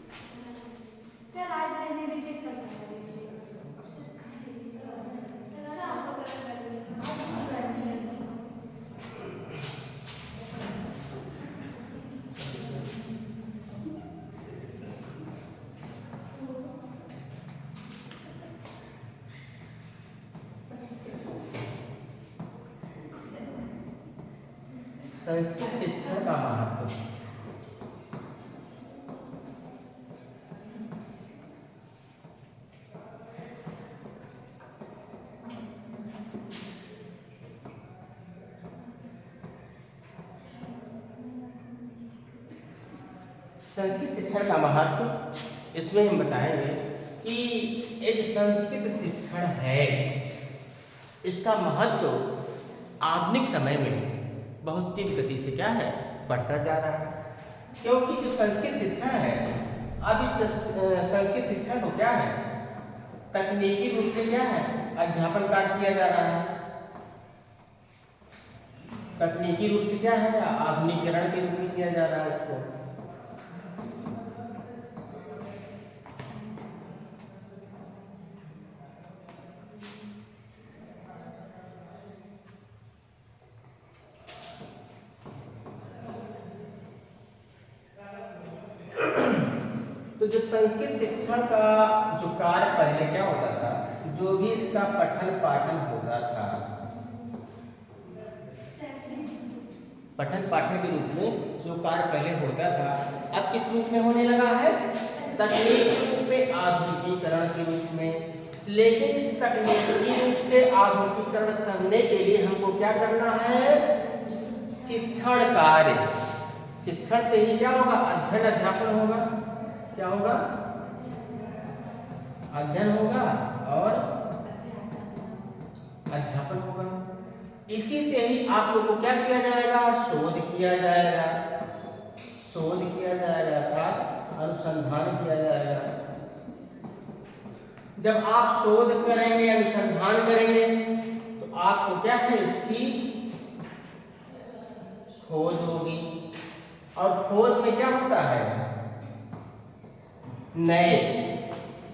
Sir आज मैंने reject कर दिया सर आपको करनी है। संस्कृत शिक्षण का महत्व। संस्कृत शिक्षण का महत्व इसमें हम बताएंगे कि ये जो संस्कृत शिक्षण है इसका महत्व आधुनिक समय में बहुत तीव्र गति से क्या है बढ़ता जा रहा है। क्योंकि जो संस्कृत शिक्षण है अब इस संस्कृत शिक्षण को क्या है तकनीकी रूप से क्या है अध्यापन कार्य किया जा रहा है। तकनीकी रूप से क्या है आधुनिकीकरण के रूप में किया जा रहा है इसको। तो जो संस्कृत शिक्षण का जो कार्य पहले क्या होता था, जो भी इसका पठन पाठन होता था, पठन पाठन के रूप में जो कार्य पहले होता था अब किस रूप में होने लगा है तकनीकी रूप में आधुनिकीकरण के रूप में। लेकिन इस तकनीकी रूप से आधुनिकीकरण करने के लिए हमको क्या करना है शिक्षण कार्य। शिक्षण से ही क्या होगा अध्ययन अध्यापन होगा। क्या होगा अध्ययन होगा और अध्यापन होगा। इसी से ही आप लोगों को क्या किया जाएगा शोध किया जाएगा। शोध किया जाएगा अर्थात अनुसंधान किया जाएगा। जब आप शोध करेंगे अनुसंधान करेंगे तो आपको क्या है इसकी खोज होगी। और खोज में क्या होता है नए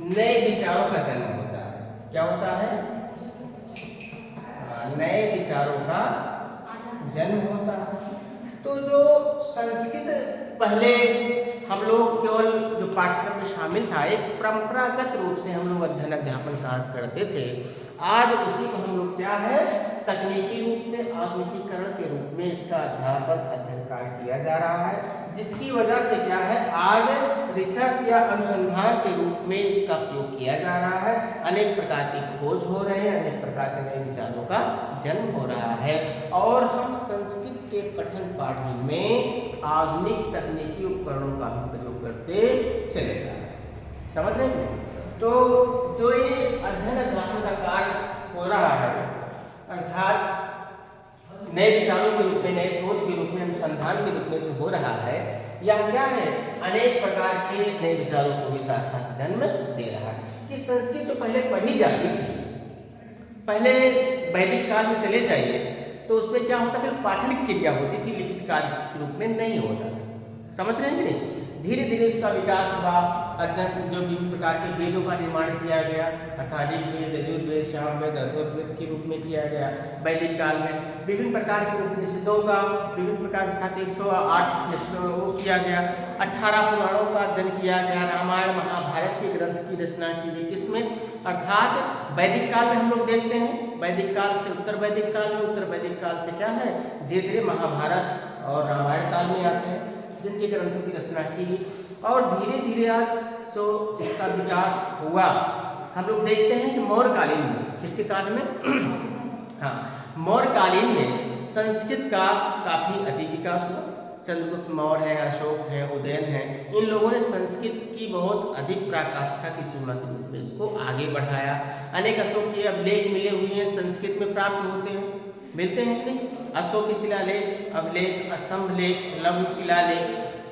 नए विचारों का जन्म होता है। क्या होता है नए विचारों का जन्म होता है। तो जो संस्कृत पहले हम लोग केवल जो पाठ्यक्रम में शामिल था एक परंपरागत रूप से हम लोग अध्ययन अध्यापन कार्य करते थे। आज उसी को हम लोग क्या है तकनीकी रूप से आधुनिकीकरण के रूप में इसका अध्यापन अध्ययन कार्य किया जा रहा है। जिसकी वजह से क्या है आज रिसर्च या अनुसंधान के रूप में इसका प्रयोग किया जा रहा है। अनेक प्रकार की खोज हो रहे हैं, अनेक प्रकार के नए विचारों का जन्म हो रहा है। और हम संस्कृत के पठन पाठन में आधुनिक तकनीकी उपकरणों का भी प्रयोग करते चले जा रहे हैं। समझ रहे हैं। तो जो ये अध्ययन अध्यापन का कार्य हो रहा है अर्थात नए विचारों के रूप में नए शोध के रूप में अनुसंधान के रूप में जो हो रहा है यह क्या है अनेक प्रकार के नए विचारों को भी साथ साथ जन्म दे रहा है। कि संस्कृत जो पहले पढ़ी जाती थी पहले वैदिक काल में चले जाइए तो उसमें क्या होता था पाठन क्रिया होती थी लिखित कार्य के रूप में नहीं होता था। समझ रहे हैं कि नहीं। धीरे धीरे उसका विकास हुआ। अध्ययन जो विभिन्न प्रकार के वेदों का निर्माण किया गया अर्थात ऋग्वेद यजुर्वेद सामवेद अथर्ववेद के रूप में किया गया। वैदिक काल में विभिन्न प्रकार के उपनिषदों का विभिन्न प्रकार अर्थात 108 उपनिषदों वो किया गया। 18 पुराणों का अध्ययन किया गया। रामायण महाभारत के ग्रंथ की रचना की गई। किसमें अर्थात वैदिक काल में हम लोग देखते हैं वैदिक काल से उत्तर वैदिक काल में उत्तर वैदिक काल से क्या है धीरे धीरे महाभारत और रामायण काल में आते हैं जिनके ग्रंथों की रचना की। और धीरे धीरे आज जो इसका विकास हुआ हम लोग देखते हैं कि मौर्यकालीन में किसके काल में हाँ मौर्यकालीन में संस्कृत का काफी अधिक विकास हुआ। चंद्रगुप्त मौर्य है अशोक है उदयन है इन लोगों ने संस्कृत की बहुत अधिक पराकाष्ठा की सीमा के रूप में इसको आगे बढ़ाया। अनेक अशोक के अभिलेख मिले हुए हैं संस्कृत में प्राप्त होते हैं मिलते हैं कि नहीं। अशोक के शिलालेख अभिलेख स्तंभ लेख लघु शिलालेख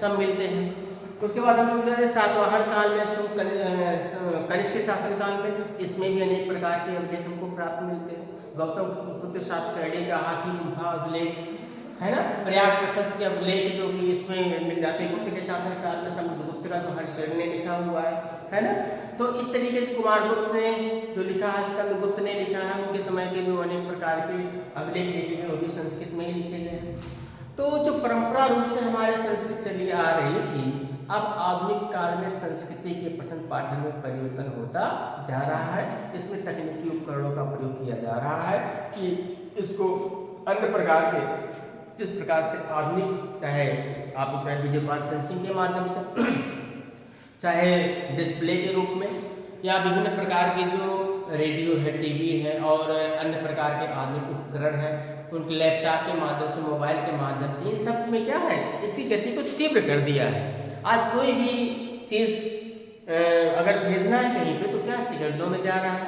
सब मिलते हैं। उसके बाद हम लोग सातवाहन काल में कनिष्क शासन काल में इसमें भी अनेक प्रकार के अभिलेख हमको प्राप्त मिलते हैं। गौतम पुत्र सातकर्णी का हाथी गुफा अभिलेख है ना। प्रयाग प्रशस्त या लेख जो कि इसमें मिल जाते हैं गुप्त के शासनकाल में, समुद्रगुप्त का जो हर्षवर्धन ने लिखा हुआ है ना। तो इस तरीके से कुमारगुप्त ने जो लिखा है, स्कंदगुप्त ने लिखा है, उनके समय के जो अनेक प्रकार के अभिलेख लिखे गए वो भी संस्कृत में ही लिखे गए हैं। तो जो परंपरा रूप से हमारे संस्कृत चली आ रही थी, अब आधुनिक काल में संस्कृति के पठन पाठन में परिवर्तन होता जा रहा है। इसमें तकनीकी उपकरणों का प्रयोग किया जा रहा है कि इसको अन्य प्रकार के, जिस प्रकार से आधुनिक, चाहे वीडियो कॉन्फ्रेंसिंग के माध्यम से, चाहे डिस्प्ले के रूप में, या विभिन्न प्रकार के जो रेडियो है, टीवी है और अन्य प्रकार के आधुनिक उपकरण हैं, उनके लैपटॉप के माध्यम से, मोबाइल के माध्यम से, इन सब में क्या है, इसकी गति को तीव्र कर दिया है। आज कोई भी चीज़ अगर भेजना है कहीं पे तो क्या सेकंडों में जा रहा है।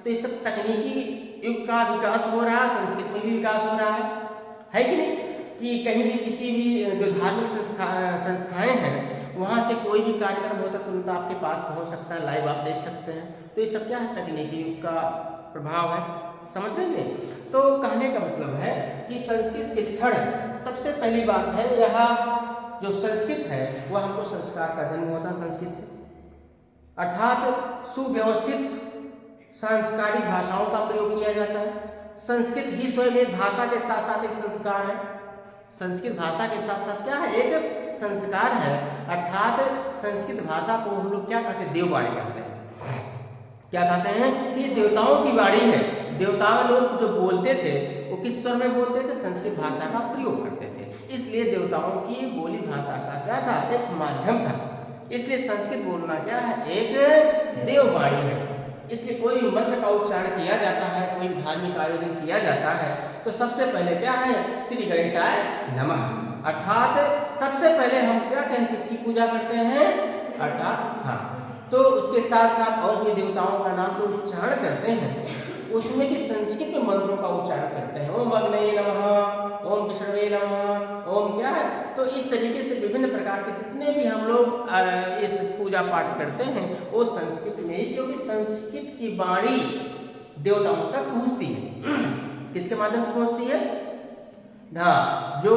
तो ये सब तकनीकी युग का विकास हो रहा है, संस्कृत में भी विकास हो रहा है कि नहीं। कि कहीं भी किसी भी जो धार्मिक संस्थाएं हैं वहाँ से कोई भी कार्यक्रम होता है तुरंत आपके पास पहुँच सकता है, लाइव आप देख सकते हैं। तो ये सब क्या है, तकनीकी युग का प्रभाव है, समझ लेंगे। तो कहने का मतलब है कि संस्कृत शिक्षण सबसे पहली बात है, यह जो संस्कृत है वह हमको संस्कार का जन्म होता है संस्कृत से, अर्थात सुव्यवस्थित सांस्कारिक भाषाओं का प्रयोग किया जाता है। संस्कृत ही स्वयं एक भाषा के साथ साथ एक संस्कार है। संस्कृत भाषा के साथ साथ क्या है, एक संस्कार है। अर्थात संस्कृत भाषा को हम लोग क्या कहते हैं, देववाणी कहते हैं। क्या कहते हैं कि देवताओं की वाणी है। देवताओं लोग जो बोलते थे वो किस स्वर में बोलते थे, संस्कृत भाषा का प्रयोग करते थे। इसलिए देवताओं की बोली भाषा का क्या था, एक माध्यम था। इसलिए संस्कृत बोलना क्या है, एक देववाणी है। इसलिए कोई भी मंत्र का उच्चारण किया जाता है, कोई धार्मिक आयोजन किया जाता है तो सबसे पहले क्या है, श्री गणेशाय नमः, अर्थात सबसे पहले हम क्या कहें, किसकी पूजा करते हैं, अर्थात हाँ। तो उसके साथ साथ और भी देवताओं का नाम जो उच्चारण करते हैं उसमें भी संस्कृत में मंत्रों का उच्चारण करते हैं। ओम अग्नये नमः, ओम विष्णवे नमः, ओम क्या है। तो इस तरीके से विभिन्न प्रकार के जितने भी हम लोग इस पूजा पाठ करते हैं वो संस्कृत में ही, क्योंकि संस्कृत की वाणी देवताओं तक पहुँचती है। किसके माध्यम से पहुँचती है, हाँ, जो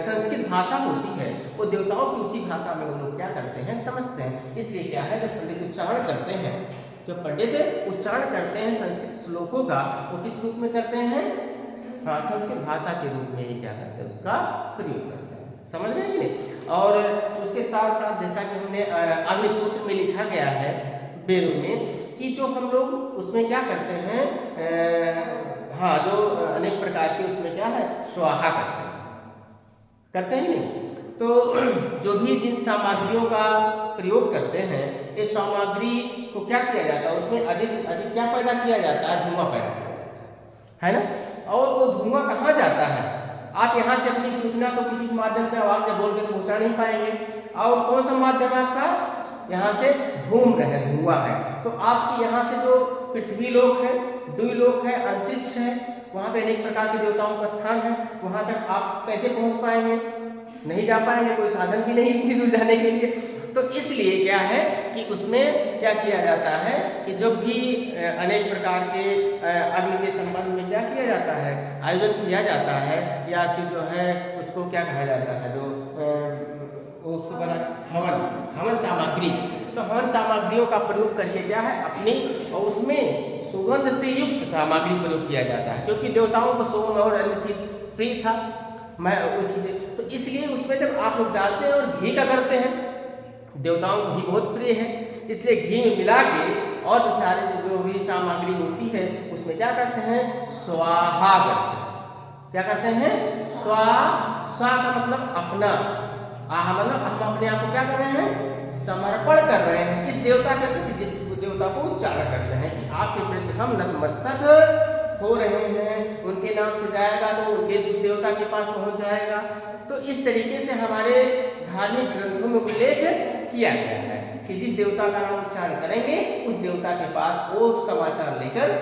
संस्कृत भाषा होती है वो देवताओं की उसी भाषा में वो लोग क्या करते हैं, समझते हैं। इसलिए क्या है, जब पंडित उच्चारण करते हैं, जो पंडित उच्चारण करते हैं संस्कृत श्लोकों का, वो किस रूप में करते हैं, हाँ, संस्कृत भाषा के रूप में ही क्या करते हैं, उसका प्रयोग करते हैं। समझ रहे हैं कि नहीं। और उसके साथ साथ जैसा कि हमने अग्निसूत्र में लिखा गया है वेदों में, कि जो हम लोग उसमें क्या करते हैं, हाँ, जो अनेक प्रकार के उसमें क्या है, स्वाहा करते हैं नहीं। तो जो भी जिन सामग्रियों का प्रयोग करते हैं, इस सामग्री को क्या किया जाता है, उसमें अधिक से अधिक क्या पैदा किया जाता है, धुआं पैदा किया जाता है ना। और वो धुआं कहाँ जाता है, आप यहाँ से अपनी सूचना तो किसी के माध्यम से आवाज में बोलकर पहुँचा नहीं पाएंगे। और कौन सा माध्यम है आपका, यहाँ से धूम्र है, धुआं है। तो आपकी यहाँ से जो पृथ्वी लोक है, द्विलोक है, अंतरिक्ष है, वहाँ पे अनेक प्रकार के देवताओं का स्थान है, वहाँ तक आप कैसे पहुँच पाएंगे, नहीं जा पाएंगे, कोई साधन भी नहीं इतनी दूर जाने के लिए। तो इसलिए क्या है कि उसमें क्या किया जाता है कि जब भी अनेक प्रकार के अग्नि के संबंध में क्या किया जाता है, आयोजन किया जाता है, या फिर जो है उसको क्या कहा जाता है, जो उसको बना हवन सामग्री। तो हवन सामग्रियों का प्रयोग करके क्या है, अपनी और उसमें सुगंध से युक्त सामग्री प्रयोग किया जाता है, क्योंकि देवताओं को सोम और अन्य चीज प्रिय था। तो इसलिए उसमें जब आप लोग डालते हैं और घी का करते हैं, देवताओं को घी बहुत प्रिय है, इसलिए घी में मिला के और सारे जो भी सामग्री होती है उसमें क्या करते हैं, स्वाहा करते हैं। क्या करते हैं, स्वा का मतलब अपना, आहा मतलब हम अपने आप को क्या कर रहे हैं, समर्पण कर रहे हैं इस देवता के प्रति, जिस देवता को उच्चारण करते हैं कि आपके प्रति हम नतमस्तक हो रहे हैं, उनके नाम से जाएगा तो उनके उस देवता के पास पहुंच जाएगा। तो इस तरीके से हमारे धार्मिक ग्रंथों में उल्लेख किया गया है कि जिस देवता का नाम उच्चारण करेंगे उस देवता के पास वो समाचार लेकर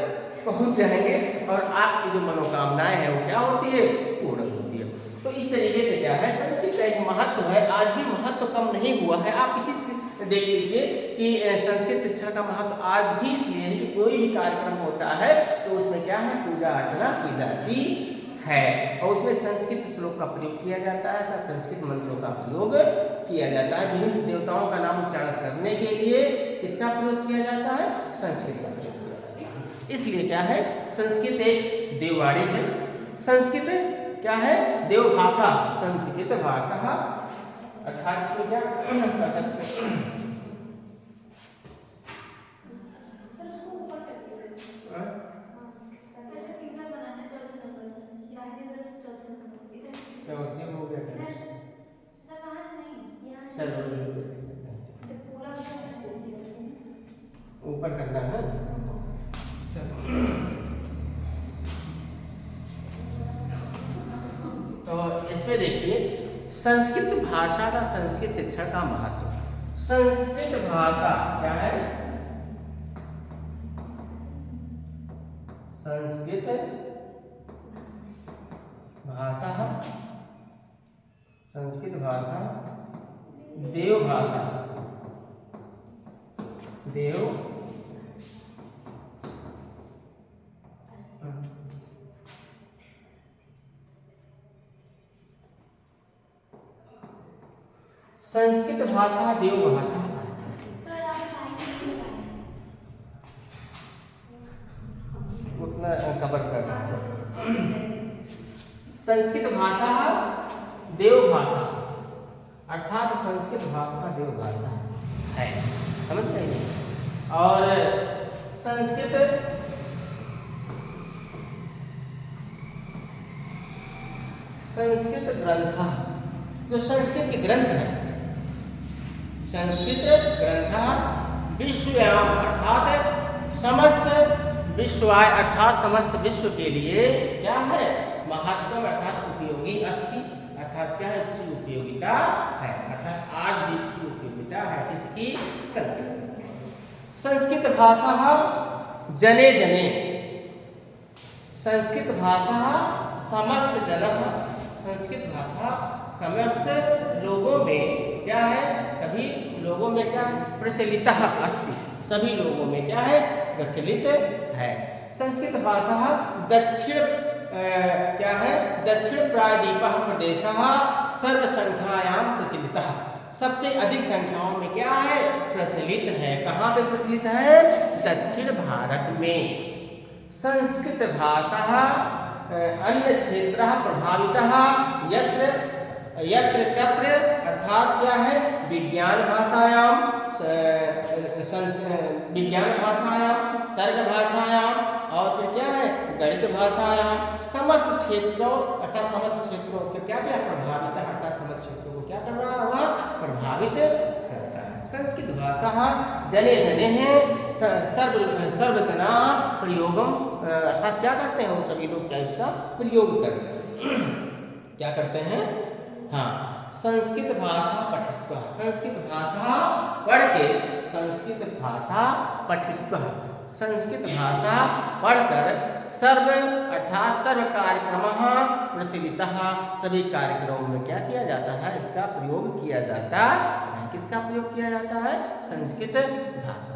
पहुंच जाएंगे और आपकी जो मनोकामनाएं हैं वो क्या होती है, पूर्ण होती है। तो इस तरीके से क्या है, संस्कृत का एक महत्व है, आज भी महत्व कम नहीं हुआ है। आप इसी से देख लीजिए कि संस्कृत शिक्षा का महत्व आज भी इसलिए है कि कोई भी कार्यक्रम होता है तो उसमें क्या है, पूजा अर्चना की जाती है और उसमें संस्कृत श्लोक का प्रयोग किया जाता है तथा संस्कृत मंत्रों का प्रयोग किया जाता है। विभिन्न देवताओं का नाम उच्चारण करने के लिए किसका प्रयोग किया जाता है? संस्कृत का प्रयोग किया जाता है। इसलिए क्या है, संस्कृत एक देववाणी है। संस्कृत क्या है? देवभाषा। संस्कृत भाषा अर्थात इसमें क्या कर सकते हैं? सर उसको ऊपर करके हाँ? सर जो फिंगर बना है चौथे नंबर राजेंद्र चौथे नंबर इधर क्या वैसे हो गया क्या? इधर सर वहाँ से नहीं यहाँ चल जब पूरा ऊपर करना है। चलो तो इसमें देखिए संस्कृत भाषा का संस्कृत शिक्षण का महत्व। संस्कृत भाषा क्या है? संस्कृत भाषा, संस्कृत भाषा देव भाषा, देव संस्कृत भाषा देव भाषा। सर आप लाइन में उतना कवर कर रहा है। संस्कृत भाषा देव भाषा अर्थात संस्कृत भाषा देव भाषा है, समझ रहे हैं? और संस्कृत ग्रंथ, जो संस्कृत के ग्रंथ है, संस्कृत ग्रंथ विश्वयाम अर्थात समस्त विश्वाय अर्थात समस्त विश्व के लिए क्या है? महत्व अर्थात उपयोगी अस्ति अर्थात क्या है? इसकी उपयोगिता है, अर्थात आज भी इसकी उपयोगिता है। इसकी संस्कृत भाषा जने जने, संस्कृत भाषा समस्त जनः, संस्कृत भाषा समस्त लोगों में क्या है? सभी लोगों में क्या प्रचलित अस्ति, सभी लोगों में क्या है? प्रचलित है। संस्कृत भाषा दक्षिण क्या है? दक्षिण प्रायद्वीप प्रदेश सर्वसंख्यायां प्रचलित, सबसे अधिक संख्याओं में क्या है? प्रचलित है। कहाँ पे प्रचलित है? दक्षिण भारत में। संस्कृत भाषा अन्य क्षेत्र प्रभावितः यत्र तत्र अर्थात क्या है? विज्ञान भाषायाम, विज्ञान भाषायाम, तर्क भाषायाम और फिर क्या है? गणित भाषायाम, समस्त क्षेत्रों अर्थात समस्त क्षेत्रों को क्या क्या प्रभावित है? अर्थात समस्त क्षेत्रों को क्या कर रहा है? वह प्रभावित करता है। संस्कृत भाषा जने जने हैं सर्वजना प्रयोगम अर्थात क्या करते हैं? वो सभी लोग क्या इसका प्रयोग करते हैं? क्या करते हैं? हाँ, संस्कृत भाषा पठित्वा, संस्कृत भाषा पढ़ के, संस्कृत भाषा पठित्वा, संस्कृत भाषा पढ़कर सर्व अर्थात सर्व कार्यक्रम प्रचलित, सभी कार्यक्रमों में क्या किया जाता है? इसका प्रयोग किया जाता है। किसका प्रयोग किया जाता है? संस्कृत भाषा।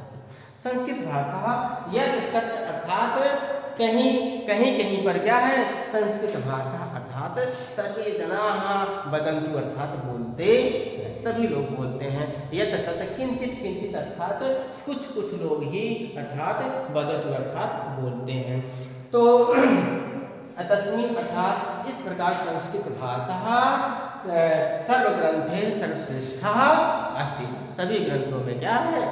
संस्कृत भाषा यह तत्र अर्थात कहीं कहीं कहीं पर क्या है? संस्कृत भाषा अर्थात सर्वे जनाः वदन्तु अर्थात बोलते, सभी लोग बोलते हैं। यत् तत् किंचित किंचित अर्थात कुछ कुछ लोग ही अर्थात वदतु अर्थात बोलते हैं। तो तस्मिन् अर्थात इस प्रकार संस्कृत भाषा सर्वग्रंथे सर्वश्रेष्ठः अस्ति, सभी ग्रंथों में क्या है?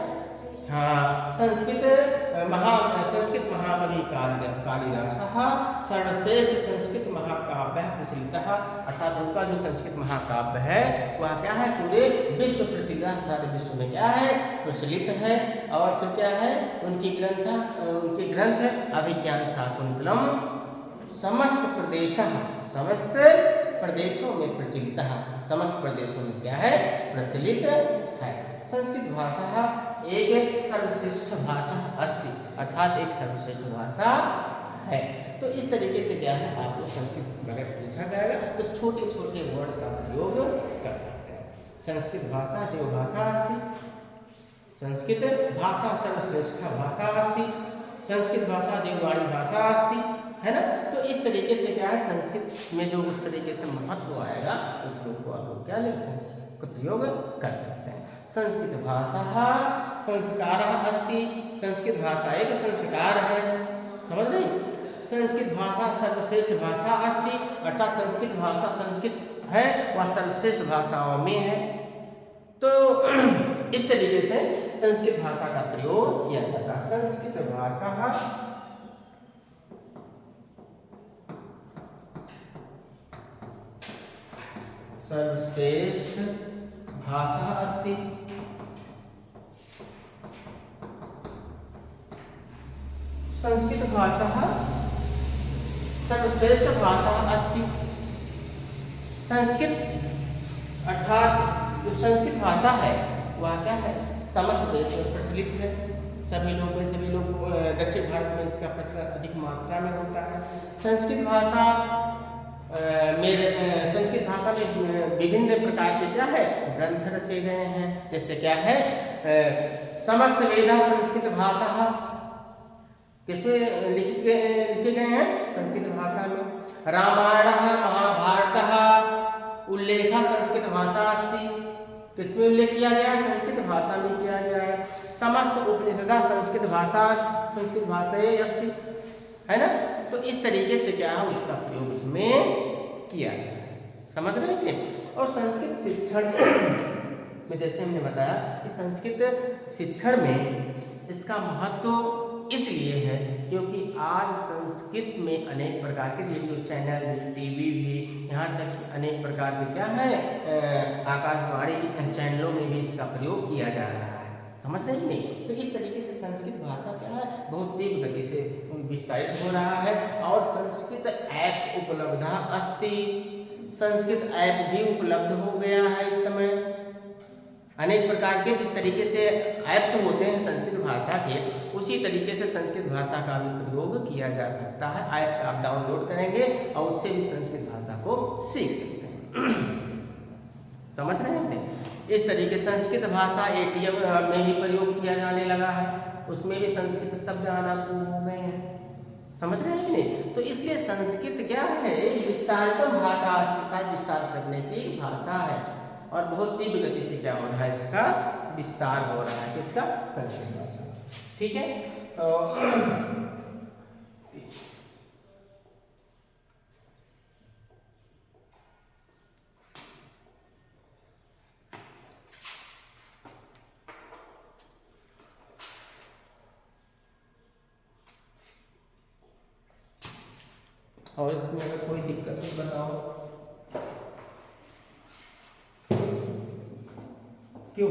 हाँ, संस्कृत महाकवि कालिदासः सर्वश्रेष्ठ संस्कृत महाकाव्य प्रचलित, अर्थात उनका जो संस्कृत महाकाव्य है वह क्या है? पूरे विश्व प्रचलित, सारे विश्व में क्या है? प्रचलित है। और फिर क्या है? उनके ग्रंथ अभिज्ञान शाकुंतलम समस्त प्रदेशों में प्रचलित, समस्त प्रदेशों में क्या है? प्रचलित है। संस्कृत भाषा एक सर्वश्रेष्ठ भाषा अस्ति अर्थात एक सर्वश्रेष्ठ भाषा है। तो इस तरीके से क्या है? आपको संस्कृत अगर पूछा जाएगा तो छोटे छोटे वर्ड का प्रयोग कर सकते हैं। संस्कृत भाषा देव भाषा अस्ति, संस्कृत भाषा सर्वश्रेष्ठ भाषा अस्ति, संस्कृत भाषा देववाणी भाषा अस्ति, है ना। तो इस तरीके से क्या है, संस्कृत में जो उस तरीके से महत्व आएगा उस रूप को आप लोग क्या लिखते हैं, का प्रयोग कर सकते हैं। संस्कृत भाषा संस्कारः अस्ति, संस्कृत भाषा एक संस्कार है, समझ रहे। संस्कृत भाषा सर्वश्रेष्ठ भाषा अस्ति, अर्थात संस्कृत भाषा, संस्कृत है वह सर्वश्रेष्ठ भाषाओं में है। तो इस तरीके से संस्कृत भाषा का प्रयोग किया जाता है। संस्कृत भाषा सर्वश्रेष्ठ भाषा अस्ति, संस्कृत भाषा सर्वश्रेष्ठ भाषा अस्ति। संस्कृत अर्थात जो संस्कृत भाषा है वह क्या है, समस्त देश में प्रचलित है, सभी लोग दक्षिण भारत में इसका प्रचलन अधिक मात्रा में होता है। संस्कृत भाषा संस्कृत भाषा में विभिन्न प्रकार के क्या है ग्रंथ रचे गए हैं, जैसे क्या है समस्त वेदा संस्कृत भाषा, किसमें लिखे गए हैं, संस्कृत भाषा में। रामायण महाभारत उल्लेख संस्कृत भाषा अस्ति, किसमें उल्लेख किया गया, संस्कृत भाषा में किया गया है। समस्त उपनिषद संस्कृत भाषा, संस्कृत भाषाएं अस्ति, है ना। तो इस तरीके से क्या है उसका प्रयोग उसमें किया गया है, समझ रहे हैं। और संस्कृत शिक्षण में जैसे हमने बताया कि संस्कृत शिक्षण में इसका महत्व इसलिए है क्योंकि आज संस्कृत में अनेक प्रकार के रेडियो चैनल भी, टीवी भी, यहाँ तक कि अनेक प्रकार के क्या है आकाशवाणी चैनलों में भी इसका प्रयोग किया जा रहा है, समझ रहे हैं नहीं। तो इस तरीके से संस्कृत भाषा क्या है बहुत तेज गति से विस्तारित हो रहा है। और संस्कृत ऐप्स उपलब्ध अस्ति, संस्कृत ऐप भी उपलब्ध हो गया है इस समय। अनेक प्रकार के जिस तरीके से ऐप्स होते हैं संस्कृत भाषा के, उसी तरीके से संस्कृत भाषा का भी प्रयोग किया जा सकता है। ऐप्स आप डाउनलोड करेंगे और उससे भी संस्कृत भाषा को सीख सकते हैं समझ रहे हैं। इस तरीके संस्कृत भाषा ATM में भी प्रयोग किया जाने लगा है, उसमें भी संस्कृत शब्द आना शुरू हो गए हैं, समझ रहे हैं कि नहीं। तो इसलिए संस्कृत क्या है, विस्तारितम भाषा, विस्तार करने की भाषा है और बहुत तीव्र गति से क्या हो रहा है, इसका विस्तार हो रहा है, किसका, संस्कृत भाषा, ठीक है। तो और इसमें अगर कोई दिक्कत है बताओ, क्यों